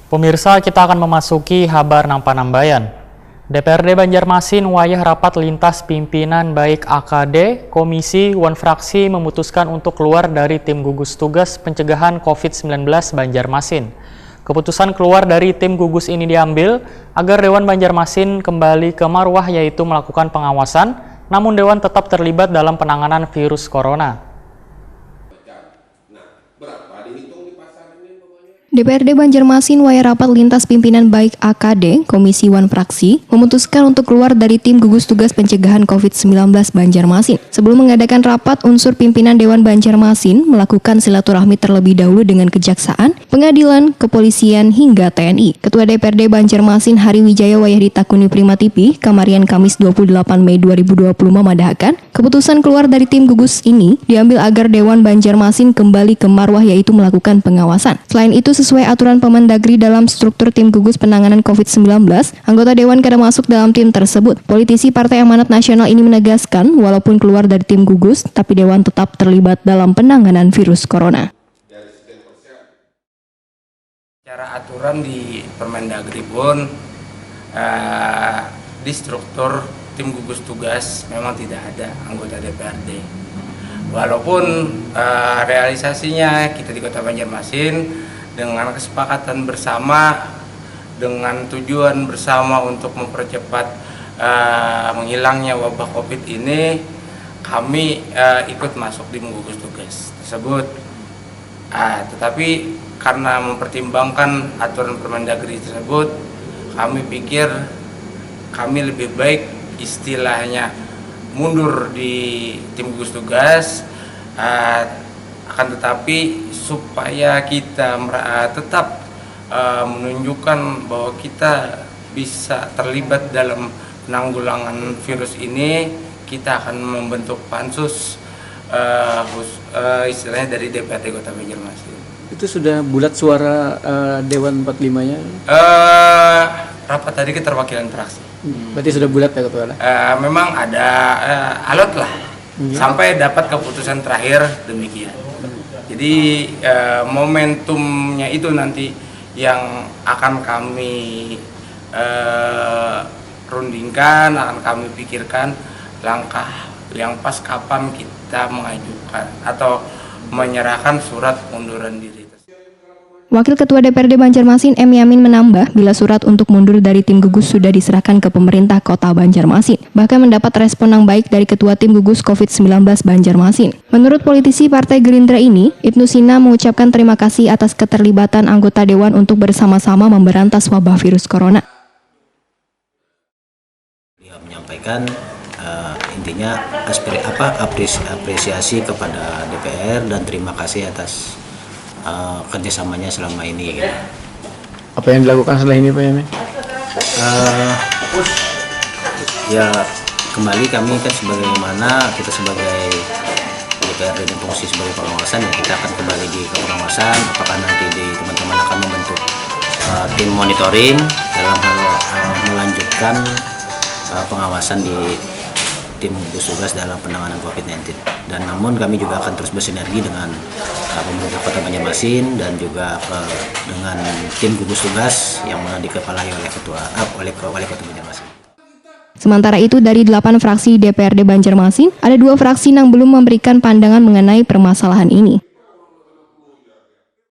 Pemirsa, kita akan memasuki Habar Nampanambayan. DPRD Banjarmasin wayah rapat lintas pimpinan baik AKD, Komisi, Wan Fraksi memutuskan untuk keluar dari tim gugus tugas pencegahan COVID-19 Banjarmasin. Keputusan keluar dari tim gugus ini diambil agar Dewan Banjarmasin kembali ke marwah, yaitu melakukan pengawasan, namun Dewan tetap terlibat dalam penanganan virus corona. DPRD Banjarmasin wayah rapat lintas pimpinan baik AKD, Komisi Wan Fraksi, memutuskan untuk keluar dari tim gugus tugas pencegahan COVID-19 Banjarmasin. Sebelum mengadakan rapat, unsur pimpinan Dewan Banjarmasin melakukan silaturahmi terlebih dahulu dengan Kejaksaan, Pengadilan, Kepolisian, hingga TNI. Ketua DPRD Banjarmasin Hari Wijaya wayah ditakuni Prima TV, Kamarian Kamis 28 Mei 2020 memadahkan, keputusan keluar dari tim gugus ini diambil agar Dewan Banjarmasin kembali ke marwah, yaitu melakukan pengawasan. Selain itu, sesuai aturan Permendagri dalam struktur tim gugus penanganan COVID-19, anggota Dewan kada masuk dalam tim tersebut. Politisi Partai Amanat Nasional ini menegaskan, walaupun keluar dari tim gugus, tapi Dewan tetap terlibat dalam penanganan virus corona. Secara aturan di Permendagri pun, di struktur tim gugus tugas memang tidak ada anggota DPRD. Walaupun realisasinya kita di Kota Banjarmasin dengan kesepakatan bersama, dengan tujuan bersama untuk mempercepat menghilangnya wabah COVID ini, kami ikut masuk di gugus tugas tersebut. Tetapi karena mempertimbangkan aturan Permendagri tersebut, kami pikir kami lebih baik istilahnya mundur di tim gugus tugas, akan tetapi supaya kita tetap menunjukkan bahwa kita bisa terlibat dalam penanggulangan virus ini, kita akan membentuk pansus istilahnya dari DPRD Kota Banjarmasin. Itu sudah bulat suara Dewan 45-nya? Rapat tadi keterwakilan fraksi. Berarti sudah bulat ya Ketua? Memang ada alot lah, sampai dapat keputusan terakhir demikian. Jadi momentumnya itu nanti yang akan kami rundingkan, akan kami pikirkan langkah yang pas kapan kita mengajukan atau menyerahkan surat pengunduran diri. Wakil Ketua DPRD Banjarmasin M. Yamin menambah, bila surat untuk mundur dari tim gugus sudah diserahkan ke pemerintah Kota Banjarmasin, bahkan mendapat respon yang baik dari Ketua Tim Gugus COVID-19 Banjarmasin. Menurut politisi Partai Gerindra ini, Ibnu Sina mengucapkan terima kasih atas keterlibatan anggota Dewan untuk bersama-sama memberantas wabah virus corona. Dia menyampaikan intinya apresiasi kepada DPR dan terima kasih atas kerjasamanya selama ini. Gitu. Apa yang dilakukan setelah ini Pak Yamin? Ya kembali kami kan sebagaimana kita sebagai DPRD dan fungsi sebagai pengawasan, ya kita akan kembali di pengawasan. Apakah nanti teman-teman akan membentuk tim monitoring dalam hal melanjutkan pengawasan di tim gugus tugas dalam penanganan COVID-19. Dan namun kami juga akan terus bersinergi dengan pemerintah Kota Banjarmasin dan juga dengan tim gugus tugas yang dikepalai oleh Wali Kota Banjarmasin. Sementara itu, dari 8 fraksi DPRD Banjarmasin, ada 2 fraksi yang belum memberikan pandangan mengenai permasalahan ini.